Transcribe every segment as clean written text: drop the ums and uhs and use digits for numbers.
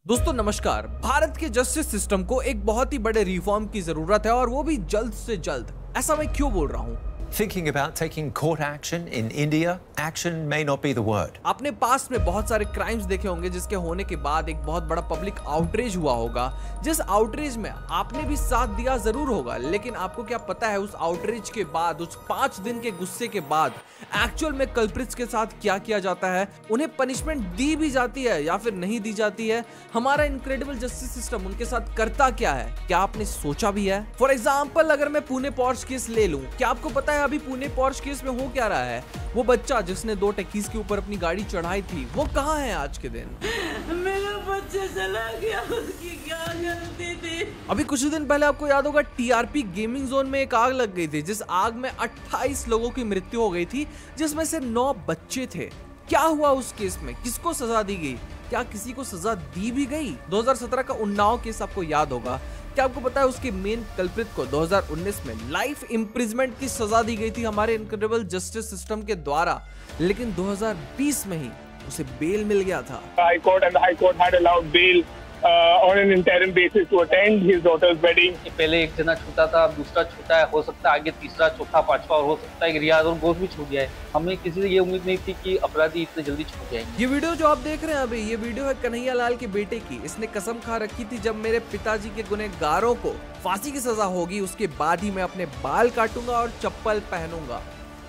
दोस्तों नमस्कार। भारत के जस्टिस सिस्टम को एक बहुत ही बड़े रिफॉर्म की जरूरत है और वो भी जल्द से जल्द। ऐसा मैं क्यों बोल रहा हूँ? Thinking about taking court action in India, action may not be the word. आपने पास्ट में बहुत सारे क्राइम्स देखे होंगे जिसके होने के बाद एक बहुत बड़ा पब्लिक आउटरीच हुआ होगा। जिस आउटरीच में आपने भी साथ दिया जरूर होगा, लेकिन आपको क्या पता है उस आउटरीच के बाद, उस 5 दिन के गुस्से के बाद एक्चुअल में कल्प्रिट्स के साथ क्या किया जाता है? उन्हें पनिशमेंट दी भी जाती है या फिर नहीं दी जाती है? हमारा इनक्रेडिबल जस्टिस सिस्टम उनके साथ करता क्या है? क्या आपने सोचा भी है? फॉर एग्जाम्पल अगर मैं पुणे पॉर्श केस ले लूं, क्या आपको पता है अभी पुणे पॉर्श केस में हो क्या रहा है? वो बच्चा जिसने 2 टैक्सीज के ऊपर अपनी गाड़ी चढ़ाई थी, वो कहाँ है आज के दिन? मेरा बच्चा चला गया, उसकी क्या गलती थी? अभी कुछ दिन पहले आपको याद होगा टीआरपी गेमिंग जोन में एक आग लग गई थी, जिस आग में 28 लोगों की मृत्यु हो गई थी, जिसमें से 9 बच्चे थे। क्या हुआ उस केस में? किसको सजा दी गई? क्या किसी को सजा दी भी गई? 2017 का उन्नाव केस आपको याद होगा। क्या आपको पता है उसके मेन कल्प्रिट को 2019 में लाइफ इम्प्रिजमेंट की सजा दी गई थी हमारे इनक्रेडिबल जस्टिस सिस्टम के द्वारा, लेकिन 2020 में ही उसे बेल मिल गया था। High Court and the High Court had allowed bail on an interim basis to attend his daughter's wedding. पहले एक जना छूटा था, अब दूसरा छूटा है, हो सकता है आगे तीसरा, चौथा, पांचवा, और हो सकता है कि रियाज और गोश भी छूट जाए। हमें किसी से ये उम्मीद नहीं थी कि अपराधी इतने जल्दी छूट जाएंगे। ये वीडियो जो आप देख रहे हैं अभी, ये वीडियो है कन्हैया लाल के बेटे की। इसने कसम खा रखी थी, जब मेरे पिताजी के गुनहगारों को फांसी की सजा होगी उसके बाद ही मैं अपने बाल काटूंगा और चप्पल पहनूंगा।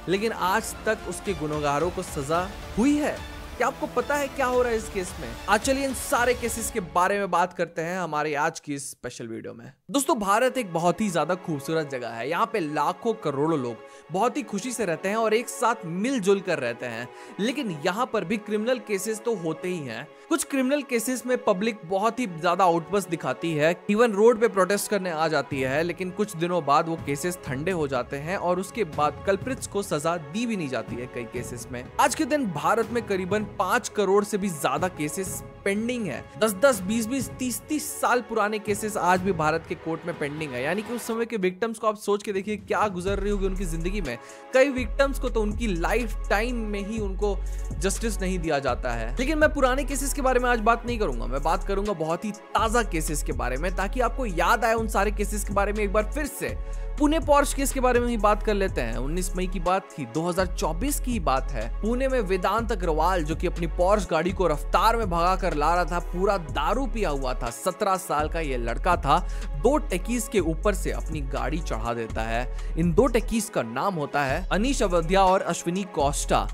लेकिन आज तक उसके गुनहगारों को सजा हुई है? क्या आपको पता है क्या हो रहा है इस केस में? आज चलिए इन सारे केसेस के बारे में बात करते हैं हमारे आज की इस स्पेशल वीडियो में। दोस्तों भारत एक बहुत ही ज्यादा खूबसूरत जगह है। यहाँ पे लाखों करोड़ों लोग बहुत ही खुशी से रहते हैं और एक साथ मिलजुल कर रहते हैं। लेकिन यहाँ पर भी क्रिमिनल केसेस तो होते ही हैं। कुछ क्रिमिनल केसेस में पब्लिक बहुत ही ज्यादा आउटबर्स्ट दिखाती है, इवन रोड पे प्रोटेस्ट करने आ जाती है, लेकिन कुछ दिनों बाद वो केसेस ठंडे हो जाते हैं और उसके बाद कल्प्रिट्स को सजा दी भी नहीं जाती है कई केसेस में। आज के दिन भारत में करीबन 5 करोड़ से भी ज्यादा केसेस पेंडिंग है। 10-10, 20-20, 30-30 साल पुराने केसेस आज भी भारत के कोर्ट में पेंडिंग है। यानी कि उस समय के विक्टिम्स को आप सोच के देखिए क्या गुजर रही होगी उनकी जिंदगी में। कई विक्टिम्स को तो उनकी लाइफ टाइम में ही उनको जस्टिस नहीं दिया जाता है। लेकिन मैं पुराने केसेस के बारे में आज बात नहीं करूंगा, मैं बात करूंगा बहुत ही ताजा केसेस के बारे में, ताकि आपको याद आए उन सारे केसेस के बारे में। एक बार फिर से पुणे पॉर्श केस के बारे में ही बात कर लेते हैं। 19 मई की बात थी, 2024 की बात है। पुणे में वेदांत अग्रवाल, जो कि अपनी पॉर्श गाड़ी को रफ्तार में भगा कर ला रहा था, पूरा दारू पिया हुआ था। 17 साल का ये लड़का था। 2 टैक्सीज के ऊपर से अपनी गाड़ी चढ़ा देता है। इन 2 टैक्सीज का नाम होता है अनीश अवध्या और अश्विनी कोस्टा।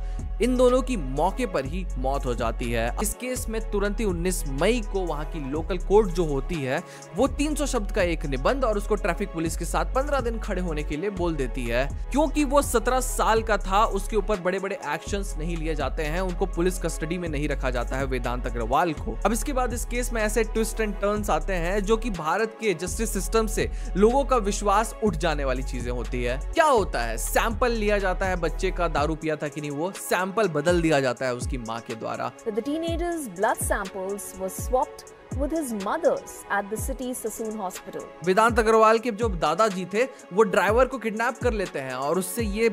इन दोनों की मौके पर ही मौत हो जाती है। इस केस में तुरंत ही 19 मई को वहां की लोकल कोर्ट जो होती है वो 300 शब्द का एक निबंध और उसको ट्रैफिक पुलिस के साथ 15 दिन खड़े होने के लिए बोल देती है। क्योंकि वो 17 साल का था, उसके ऊपर बड़े बड़े एक्शंस नहीं लिए जाते हैं, उनको पुलिस कस्टडी में नहीं रखा जाता है वेदांत अग्रवाल को। अब इसके बाद इस केस में ऐसे ट्विस्ट एंड टर्न्स आते हैं जो कि भारत के जस्टिस सिस्टम से लोगों का विश्वास उठ जाने वाली चीजें होती है। क्या होता है? सैंपल लिया जाता है बच्चे का, दारू पिया था कि नहीं, वो सैंपल बदल दिया जाता है उसकी मां के द्वारा। The teenager's blood samples were swapped with his mother's at the city's Sassoon hospital. वेदांत अग्रवाल के जो दादाजी थे वो ड्राइवर को किडनैप कर लेते हैं और उससे ये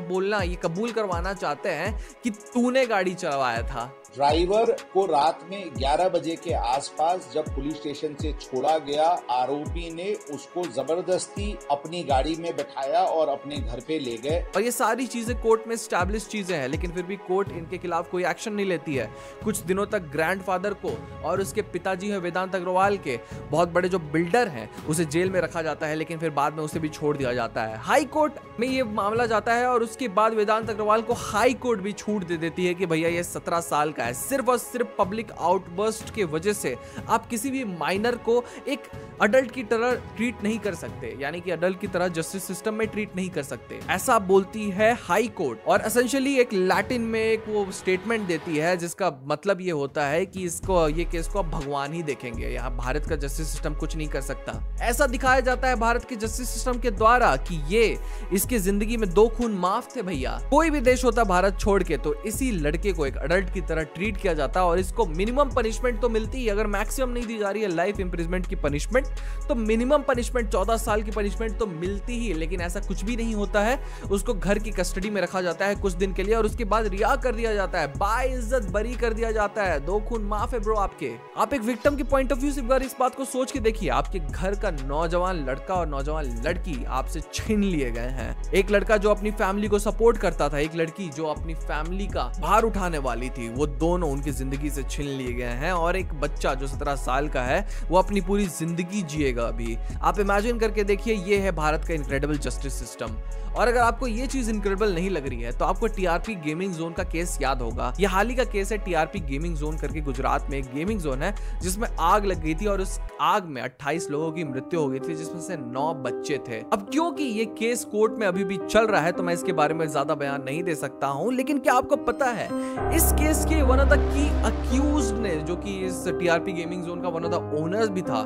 कबूल करवाना चाहते हैं कि तूने गाड़ी चलवाया था। ड्राइवर को रात में 11 बजे के आसपास जब पुलिस स्टेशन से छोड़ा गया, आरोपी ने उसको जबरदस्ती अपनी गाड़ी में बैठाया और अपने घर पे ले गए। और ये सारी चीजें कोर्ट में एस्टैब्लिश चीजें हैं, लेकिन फिर भी कोर्ट इनके खिलाफ कोई एक्शन नहीं लेती है। कुछ दिनों तक ग्रैंडफादर को और उसके पिताजी है वेदांत अग्रवाल के, बहुत बड़े जो बिल्डर हैं, उसे जेल में रखा जाता है, लेकिन फिर बाद में उसे भी छोड़ दिया जाता है। हाई कोर्ट में ये मामला जाता है और उसके बाद वेदांत अग्रवाल को हाई कोर्ट भी छूट दे देती है कि भैया ये 17 साल है। सिर्फ और सिर्फ पब्लिक आउटबर्स्ट के वजह से आप किसी भी माइनर को एक अडल्ट की तरह ट्रीट नहीं कर सकते, यानी कि अडल्ट की तरह जस्टिस सिस्टम में ट्रीट नहीं कर सकते, ऐसा बोलती है हाई कोर्ट। और एसेंशियली एक लैटिन में एक वो स्टेटमेंट देती है जिसका मतलब ये होता है कि ये केस को अब भगवान ही देखेंगे, यहाँ भारत का जस्टिस सिस्टम कुछ नहीं कर सकता। ऐसा दिखाया जाता है भारत के जस्टिस सिस्टम के द्वारा कि ये इसके जिंदगी में 2 खून माफ थे भैया। कोई भी देश होता भारत छोड़ के तो इसी लड़के को एक अडल्ट की तरह ट्रीट किया जाता और इसको मिनिमम पनिशमेंट तो मिलती है। अगर मैक्सिमम नहीं दी जा रही है लाइफ इंप्रिजमेंट की पनिशमेंट, तो मिनिमम पनिशमेंट 14 साल की पनिशमेंट तो मिलती ही। लेकिन ऐसा कुछ भी नहीं होता है, उसको घर की कस्टडी में रखा जाता है कुछ दिन के लिए और उसके बाद रिहा कर दिया जाता है, बाइज्जत बरी कर दिया जाता है। 2 खून माफ है ब्रो आपके। आप एक विक्टिम के पॉइंट पॉइंट ऑफ व्यू से एक बार इस बात को सोच के देखिए, आपके घर का नौजवान लड़का और नौजवान लड़की आपसे छीन लिए गए हैं। एक लड़का जो अपनी फैमिली को सपोर्ट करता था, एक लड़की जो अपनी फैमिली का भार उठाने वाली थी, वो दोनों उनकी जिंदगी से छीन लिए गए हैं। और एक बच्चा जो 17 साल का है वो अपनी पूरी जिंदगी जिएगा अभी। आप इमेजिन करके देखिए, ये है भारत का इनक्रेडिबल जस्टिस सिस्टम। और अगर आपको ये चीज इनक्रेडिबल नहीं लग रही है तो आपको टीआरपी गेमिंग जोन का केस याद होगा। ये हाल ही का केस है, टीआरपी गेमिंग जोन करके गुजरात में एक गेमिंग जोन है जिसमें आग लग गई थी और उस आग में 28 लोगों की मृत्यु हो गई थी, जिसमें से 9 बच्चे थे। अब क्योंकि ये केस कोर्ट में अभी भी चल रहा है तो मैं इसके बारे में ज्यादा बयान नहीं दे सकता हूं, लेकिन क्या आपको पता है इस केस के one of the key accused ने, जो कि इस टीआरपी गेमिंग जोन का वन ऑफ द ओनर्स भी था,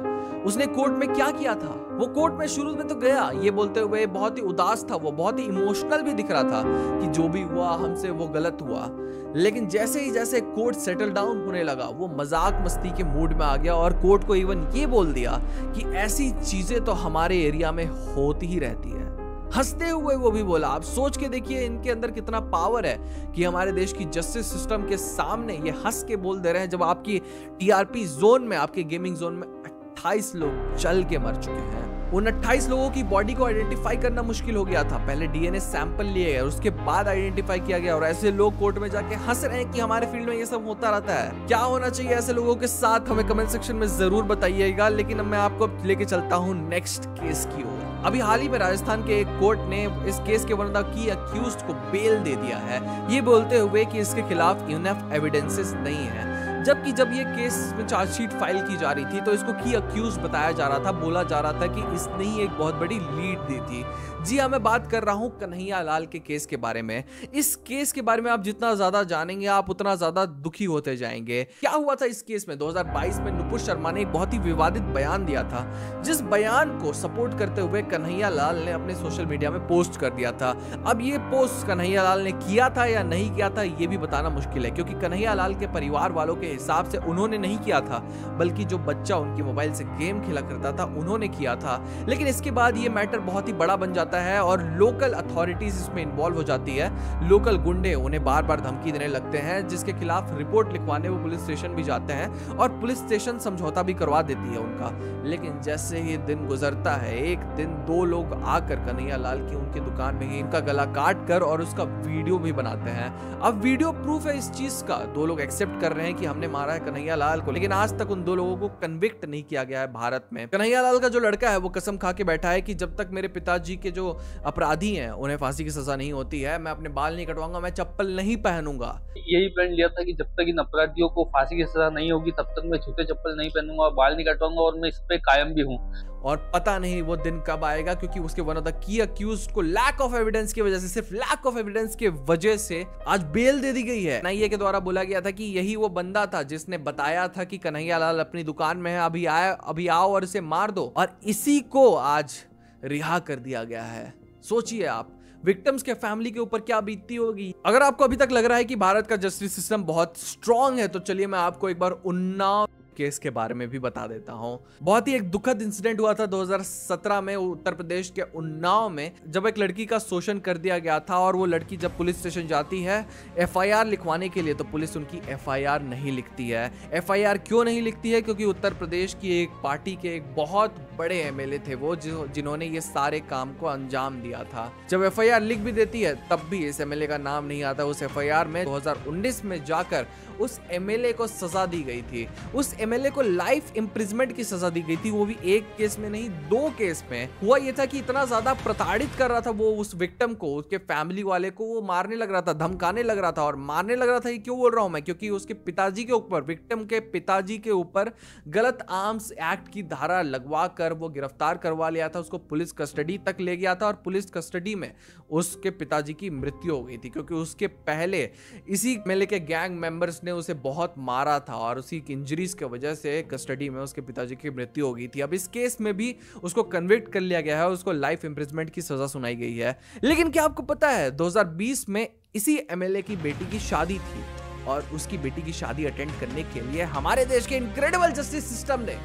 उसने कोर्ट में क्या किया था? वो कोर्ट में शुरू में तो गया ये बोलते हुए बहुत ही उदास था, वो बहुत ही इमोशनल भी दिख रहा था कि जो भी हुआ हमसे वो गलत हुआ। लेकिन जैसे ही जैसे कोर्ट सेटल डाउन होने लगा, वो मजाक मस्ती के मूड में आ गया और कोर्ट को इवन ये बोल दिया कि ऐसी चीजें तो हमारे एरिया में होती ही रहती है। हंसते हुए वो भी बोला। आप सोच के देखिए इनके अंदर कितना पावर है कि हमारे देश की जस्टिस सिस्टम के सामने ये हंस के बोल दे रहे हैं, जब आपकी टीआरपी जोन में, आपके गेमिंग जोन में 28 लोग जल के मर चुके हैं। उन 28 लोगों की बॉडी को आइडेंटिफाई करना मुश्किल हो गया था। पहले डीएनए सैंपल लिए गए, उसके बाद आइडेंटिफाई किया गया। और ऐसे लोग कोर्ट में जाके हंस रहे हैं कि हमारे फील्ड में ये सब होता रहता है। क्या होना चाहिए ऐसे लोगों के साथ, हमें कमेंट सेक्शन में जरूर बताइएगा। लेकिन अब मैं आपको लेके चलता हूँ नेक्स्ट केस की ओर। अभी हाल ही में राजस्थान के एक कोर्ट ने इस केस के one of the key accused को बेल दे दिया है, ये बोलते हुए कि इसके खिलाफ इनफ एविडेंसेस नहीं है। जबकि जब ये केस में चार्जशीट फाइल की जा रही थी तो इसको की अक्यूज बताया जा रहा था, बोला जा रहा था कि इसने ही एक बहुत बड़ी लीड दी थी। जी हाँ, मैं बात कर रहा हूँ कन्हैया लाल के केस के बारे में। इस केस के बारे में आप जितना ज्यादा जानेंगे आप उतना ज्यादा दुखी होते जाएंगे। क्या हुआ था इस केस में? 2022 में नुपुर शर्मा ने एक बहुत ही विवादित बयान दिया था, जिस बयान को सपोर्ट करते हुए कन्हैया लाल ने अपने सोशल मीडिया में पोस्ट कर दिया था। अब ये पोस्ट कन्हैया लाल ने किया था या नहीं किया था ये भी बताना मुश्किल है, क्योंकि कन्हैया लाल के परिवार वालों के हिसाब से उन्होंने नहीं किया था, बल्कि जो बच्चा उनके मोबाइल से गेम खेला करता था उन्होंने किया था। लेकिन इसके बाद ये मैटर बहुत ही बड़ा बन जाता है और लोकल अथॉरिटीज इसमें इन्वॉल्व हो जाती है। लोकल गुंडे उन्हें बार बार धमकी देने लगते हैं, जिसके खिलाफ रिपोर्ट लिखवाने वो पुलिस स्टेशन भी जाते हैं और पुलिस स्टेशन समझौता भी करवा देती है उनका। लेकिन जैसे ही दिन गुजरता है, एक दिन 2 लोग आकर कन्हैया लाल की उनकी दुकान में ही इनका गला काट कर और उसका वीडियो भी बनाते हैं। अब वीडियो प्रूफ है इस चीज का, 2 लोग एक्सेप्ट कर रहे हैं कि हमने मारा है कन्हैया लाल को, लेकिन आज तक उन 2 लोगों को कन्विक्ट नहीं किया गया है भारत में। कन्हैया लाल का जो लड़का है वो कसम खा के बैठा है कि जब तक मेरे पिताजी के जो अपराधी हैं उन्हें फांसी की सजा नहीं होती है, मैं अपने बाल नहीं कटवाऊंगा, मैं चप्पल नहीं पहनूंगा। यही प्रण लिया था कि जब तक इन अपराधियों को फांसी की सजा नहीं होगी तब तक मैं जूते चप्पल नहीं पहनूंगा और बाल नहीं कटवाऊंगा, और मैं इस पे कायम भी हूँ। और पता नहीं वो दिन कब आएगा, क्योंकि उसके one of the key accused को लैक ऑफ एविडेंस की वजह से, सिर्फ लैक ऑफ एविडेंस के वजह से आज बेल दे दी गई है। एनआईए के द्वारा बोला गया था कि यही वो बंदा था जिसने बताया था कि कन्हैया लाल अपनी दुकान में है, अभी आओ और इसे मार दो, और इसी को आज रिहा कर दिया गया है। सोचिए आप विक्टिम्स के फैमिली के ऊपर क्या बीतती होगी। अगर आपको अभी तक लग रहा है कि भारत का जस्टिस सिस्टम बहुत स्ट्रांग है तो चलिए मैं आपको एक बार उन्नाव केस के बारे में भी बता देता हूं। बहुत ही एक दुखद इंसिडेंट हुआ था 2017 में उत्तर प्रदेश के उन्नाव में, जब एक लड़की का शोषण कर दिया गया था और वो लड़की जब पुलिस स्टेशन जाती है एफआईआर लिखवाने के लिए तो पुलिस उनकी एफआईआर नहीं लिखती है। एफआईआर क्यों नहीं लिखती है? क्योंकि उत्तर प्रदेश की एक पार्टी के एक बहुत बड़े एमएलए थे वो, जिन्होंने ये सारे काम को अंजाम दिया था। जब एफआईआर लिख भी देती है तब भी इस एमएलए का नाम नहीं आता उस एफआईआर में। 2019 में जाकर उस एमएलए को सजा दी गई थी। उस एमएलए को लाइफ इम्प्रिजमेंट की सजा दी गई थी, वो भी एक केस में नहीं 2 केस में। हुआ ये था कि इतना ज्यादा प्रताड़ित कर रहा था वो उस विक्टिम को, उसके फैमिली वाले को वो मारने लग रहा था, धमकाने लग रहा था और मारने लग रहा था। ये क्यों बोल रहा हूं मैं? क्योंकि उसके पिताजी के ऊपर, विक्टिम के पिताजी के ऊपर गलत आर्म्स एक्ट की धारा लगवा कर वो गिरफ्तार करवा लिया था, उसको पुलिस कस्टडी तक ले गया था और पुलिस कस्टडी में उसके पिताजी की मृत्यु हो गई थी, क्योंकि उसके पहले इसी एमएलए के गैंग मेंबर्स ने उसे बहुत मारा था और उसी की इंजरीज की वजह से कस्टडी में उसके पिताजी की मृत्यु हो गई थी। अब इस केस में भी उसको कन्विक्ट कर लिया गया है, उसको लाइफ इम्प्रिजमेंट की सजा सुनाई गई है। लेकिन क्या आपको पता है 2020 में इसी एमएलए की बेटी की शादी थी और उसकी बेटी की शादी अटेंड करने के लिए हमारे देश के इनक्रेडिबल जस्टिस सिस्टम ने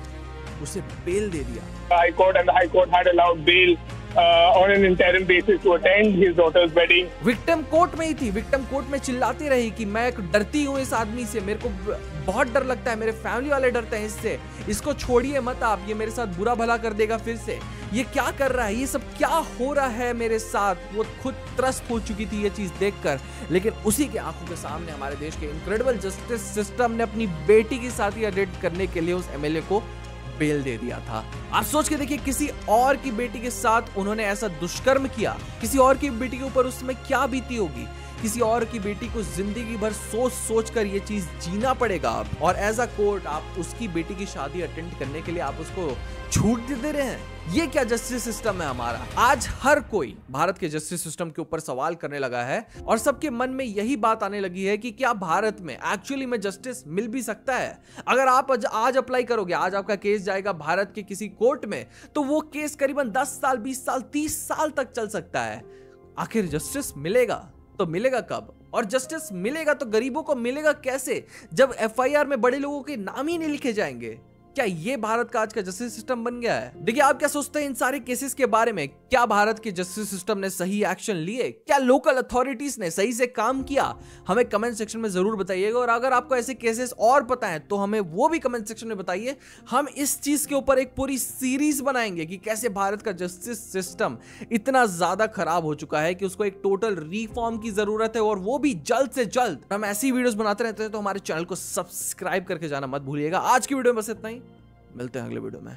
उसे बेल दे दिया। High Court and the High Court had allowed bail on an interim basis to attend his daughter's wedding. Victim court में ही थी, विक्टिम कोर्ट में चिल्लाती रही कि मैं डरती हूँ इस आदमी से, मेरे को बहुत डर लगता है, मेरे फैमिली वाले डरते हैं इससे, इसको छोड़िए मत आप, ये मेरे साथ बुरा भला कर देगा फिर से, ये क्या कर रहा है, ये सब क्या हो रहा है मेरे साथ। वो खुद त्रस्त हो चुकी थी ये चीज देखकर, लेकिन उसी के आंखों के सामने हमारे देश के इनक्रेडिबल जस्टिस सिस्टम ने अपनी बेटी की साथी अरेस्ट करने के लिए उस एमएलए को बेल दे दिया था। आप सोच के देखिए, किसी और की बेटी के साथ उन्होंने ऐसा दुष्कर्म किया, किसी और की बेटी के ऊपर उस समय क्या बीती होगी, किसी और की बेटी को जिंदगी भर सोच सोच कर ये चीज जीना पड़ेगा अब, और एज अ कोर्ट आप उसकी बेटी की शादी अटेंड करने के लिए आप उसको छूट दे रहे हैं। ये क्या जस्टिस सिस्टम है हमारा। आज हर कोई भारत के जस्टिस सिस्टम के ऊपर सवाल करने लगा है और सबके मन में यही बात आने लगी है कि क्या भारत में एक्चुअली में जस्टिस मिल भी सकता है। अगर आप आज अप्लाई करोगे, आज आपका केस जाएगा भारत के किसी कोर्ट में, तो वो केस करीबन 10 साल 20 साल 30 साल तक चल सकता है। आखिर जस्टिस मिलेगा तो मिलेगा कब, और जस्टिस मिलेगा तो गरीबों को मिलेगा कैसे, जब एफआईआर में बड़े लोगों के नाम ही नहीं लिखे जाएंगे। क्या ये भारत का आज का जस्टिस सिस्टम बन गया है। देखिए, आप क्या सोचते हैं इन सारे केसेस के बारे में। क्या भारत के जस्टिस सिस्टम ने सही एक्शन लिए, क्या लोकल अथॉरिटीज ने सही से काम किया, हमें कमेंट सेक्शन में जरूर बताइएगा। और अगर आपको ऐसे केसेस और पता है तो हमें वो भी कमेंट सेक्शन में बताइए। हम इस चीज के ऊपर एक पूरी सीरीज बनाएंगे कि कैसे भारत का जस्टिस सिस्टम इतना ज्यादा खराब हो चुका है कि उसको एक टोटल रिफॉर्म की जरूरत है, और वो भी जल्द से जल्द। हम ऐसी वीडियोस बनाते रहते हैं, तो हमारे चैनल को सब्सक्राइब करके जाना मत भूलिएगा। आज की वीडियो में बस इतना ही, मिलते हैं अगले वीडियो में।